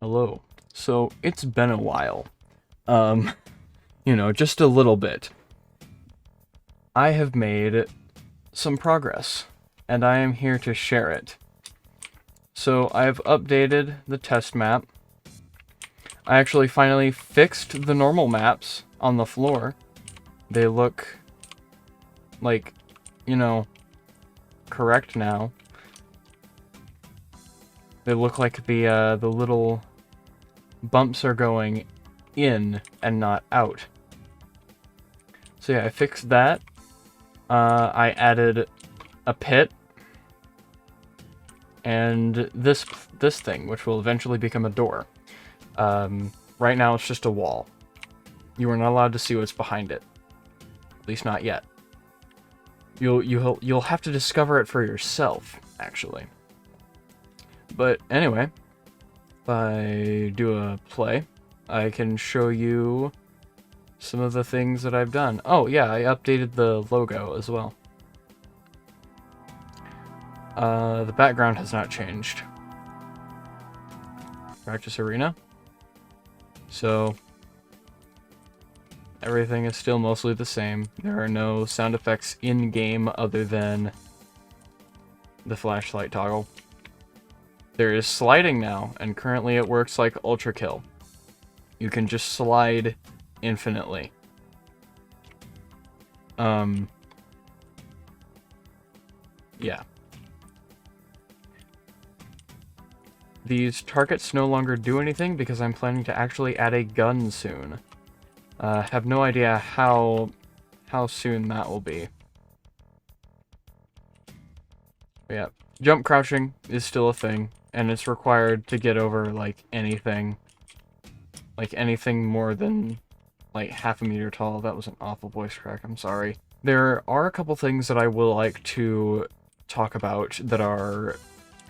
Hello. So, it's been a while. Um, just a little bit. I have made some progress, and I am here to share it. So, I've updated the test map. I actually finally fixed the normal maps on the floor. They look like, you know, correct now. They look like the little bumps are going in and not out. So yeah, I fixed that. I added a pit and this thing, which will eventually become a door. Right now it's just a wall. You are not allowed to see what's behind it. At least not yet. You'll have to discover it for yourself, actually. But anyway, if I do a play, I can show you some of the things that I've done. Oh yeah, I updated the logo as well. The background has not changed. Practice arena. So, everything is still mostly the same. There are no sound effects in-game other than the flashlight toggle. There is sliding now, and currently it works like Ultra Kill. You can just slide infinitely. Yeah. These targets no longer do anything because I'm planning to actually add a gun soon. Have no idea how soon that will be. But yeah, jump crouching is still a thing, and it's required to get over, like, anything. Like, anything more than, like, half a meter tall. That was an awful voice crack, I'm sorry. There are a couple things that I will like to talk about that are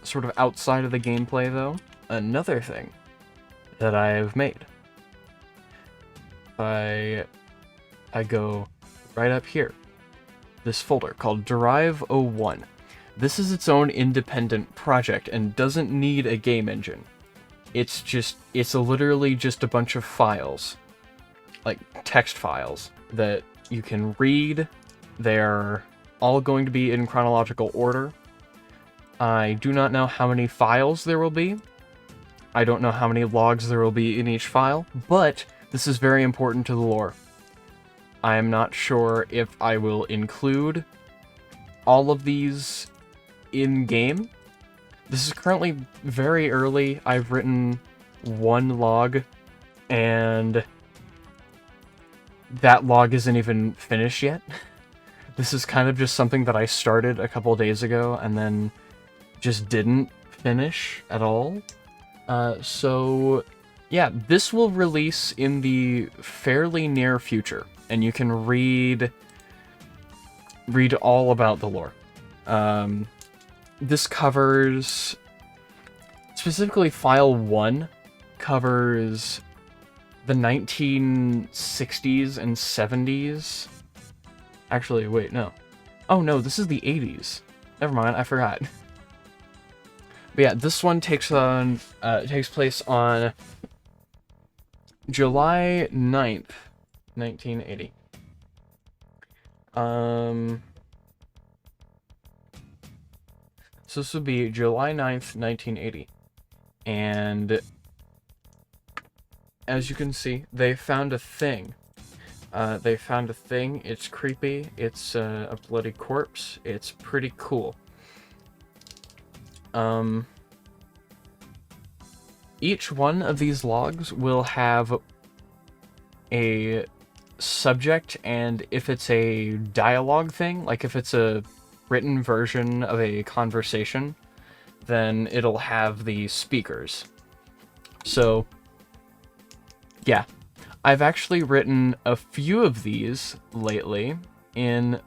sort of outside of the gameplay, though. Another thing that I've made. I go right up here. This folder called Derive01. This is its own independent project and doesn't need a game engine. It's literally just a bunch of files. Like, text files that you can read. They're all going to be in chronological order. I do not know how many files there will be. I don't know how many logs there will be in each file, but this is very important to the lore. I am not sure if I will include all of these in-game. This is currently very early. I've written one log, and that log isn't even finished yet. This is kind of just something that I started a couple days ago, and then just didn't finish at all. So yeah, this will release in the fairly near future, and you can read all about the lore. This covers, specifically File 1, covers the 1960s and 70s. Actually, wait, no. Oh no, this is the 80s. Never mind, I forgot. But yeah, this one takes place on July 9th, 1980. So this would be July 9th, 1980. And as you can see, they found a thing. It's creepy. It's a bloody corpse. It's pretty cool. Each one of these logs will have a subject, and if it's a dialogue thing, like if it's a written version of a conversation, then it'll have the speakers. So, yeah. I've actually written a few of these lately in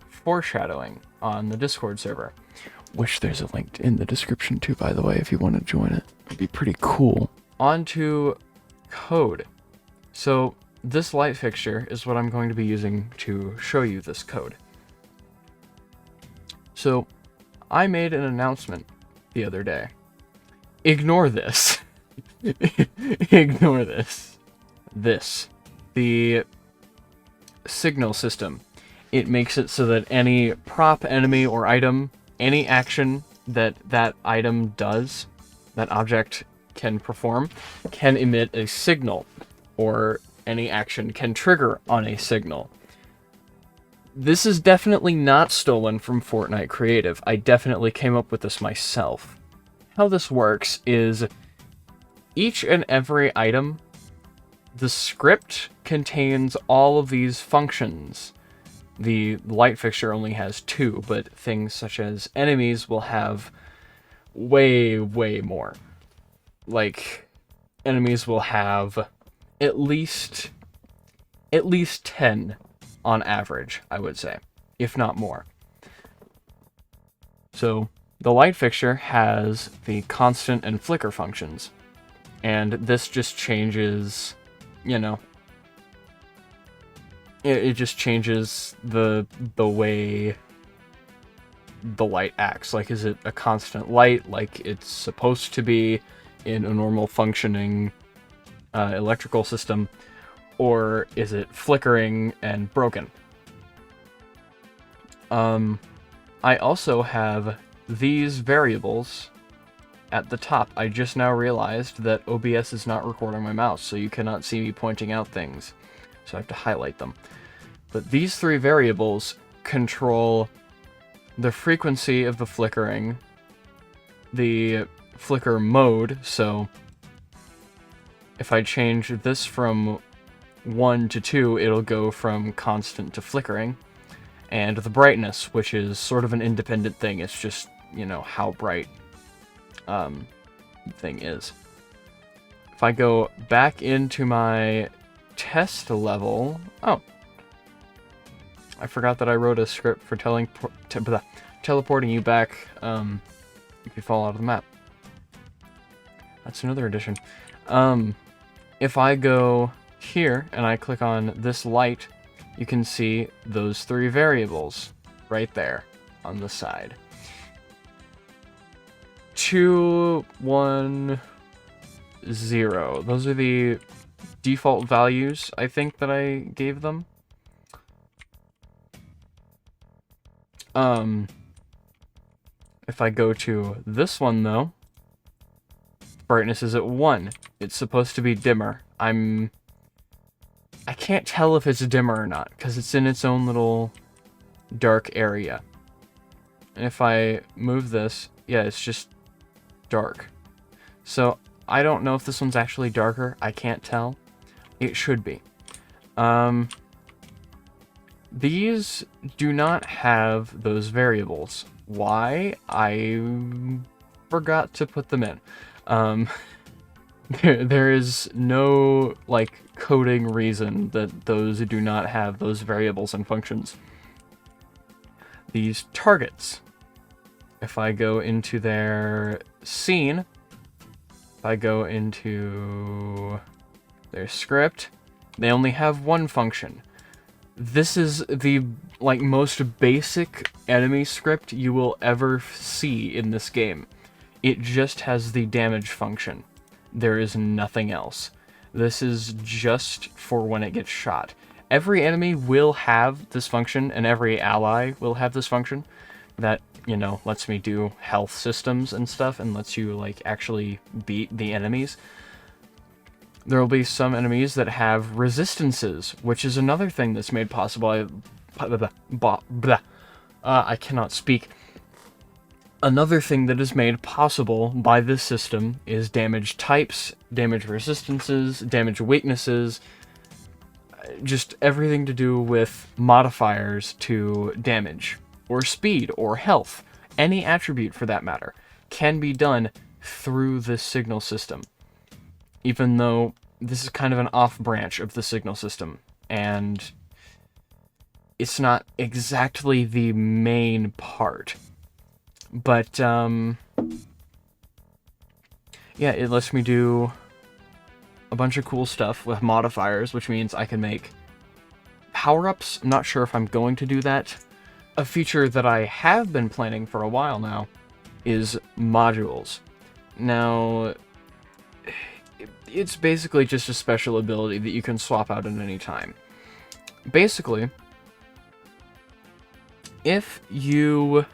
foreshadowing on the Discord server. Which there's a link in the description too, by the way, if you want to join it. It'd be pretty cool. On to code. So this light fixture is what I'm going to be using to show you this code. So I made an announcement the other day. Ignore this. Ignore this. The signal system. It makes it so that any prop, enemy, or item, any action that that item does, that object can perform, can emit a signal, or any action can trigger on a signal. This is definitely not stolen from Fortnite Creative. I definitely came up with this myself. How this works is each and every item, the script contains all of these functions. The light fixture only has 2, but things such as enemies will have way, way more. Like, enemies will have at least 10 on average, I would say, if not more. So, the light fixture has the constant and flicker functions, and this just changes, you know, it just changes the way the light acts. Like, is it a constant light like it's supposed to be in a normal functioning electrical system, or is it flickering and broken? I also have these variables at the top. I just now realized that OBS is not recording my mouse, so you cannot see me pointing out things. So I have to highlight them. But these 3 variables control the frequency of the flickering, the flicker mode, so if I change this from 1 to 2, it'll go from constant to flickering, and the brightness, which is sort of an independent thing. It's just, you know, how bright thing is. If I go back into my test level, oh, I forgot that I wrote a script for teleporting you back if you fall out of the map. That's another addition. If I go here and I click on this light, you can see those 3 variables right there on the side. 2, 1, 0. Those are the default values, I think, that I gave them. If I go to this one, though, brightness is at 1. It's supposed to be dimmer. I can't tell if it's dimmer or not, because it's in its own little dark area. And if I move this, yeah, it's just dark. So, I don't know if this one's actually darker. I can't tell. It should be. These do not have those variables. Why? I forgot to put them in. There is no, like, coding reason that those do not have those variables and functions. These targets. If I go into their scene, if I go into their script, they only have 1 function. This is the, like, most basic enemy script you will ever see in this game. It just has the damage function. There is nothing else. This is just for when it gets shot. Every enemy will have this function, and every ally will have this function that, you know, lets me do health systems and stuff, and lets you, like, actually beat the enemies. There will be some enemies that have resistances, which is another thing that's made possible. I cannot speak. Another thing that is made possible by this system is damage types, damage resistances, damage weaknesses, just everything to do with modifiers to damage, or speed, or health. Any attribute, for that matter, can be done through this signal system. Even though this is kind of an off-branch of the signal system, and it's not exactly the main part. But, yeah, it lets me do a bunch of cool stuff with modifiers, which means I can make power-ups. I'm not sure if I'm going to do that. A feature that I have been planning for a while now is modules. Now, it's basically just a special ability that you can swap out at any time. Basically, if you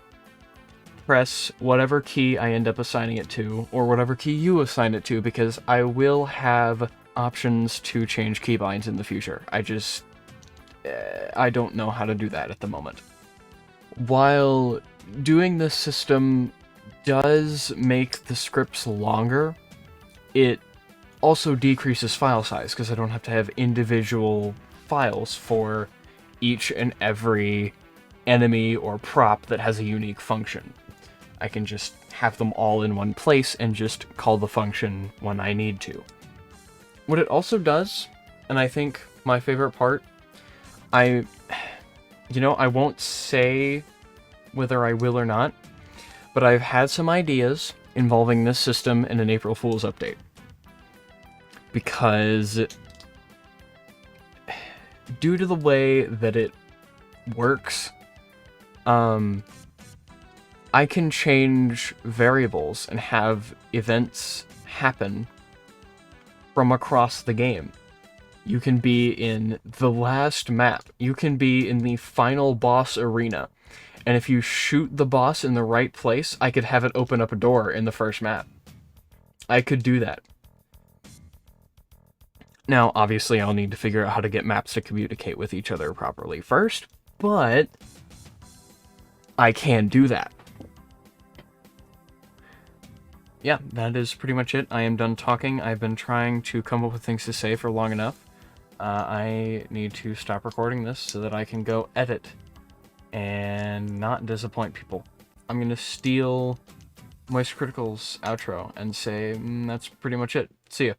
press whatever key I end up assigning it to, or whatever key you assign it to, because I will have options to change keybinds in the future. I don't know how to do that at the moment. While doing this system does make the scripts longer, it also decreases file size, because I don't have to have individual files for each and every enemy or prop that has a unique function. I can just have them all in one place and just call the function when I need to. What it also does, and I think my favorite part, I won't say whether I will or not, but I've had some ideas involving this system in an April Fool's update. Because due to the way that it works, I can change variables and have events happen from across the game. You can be in the last map. You can be in the final boss arena. And if you shoot the boss in the right place, I could have it open up a door in the first map. I could do that. Now, obviously, I'll need to figure out how to get maps to communicate with each other properly first, but I can do that. Yeah, that is pretty much it. I am done talking. I've been trying to come up with things to say for long enough. I need to stop recording this so that I can go edit and not disappoint people. I'm going to steal Moist Critical's outro and say, that's pretty much it. See ya.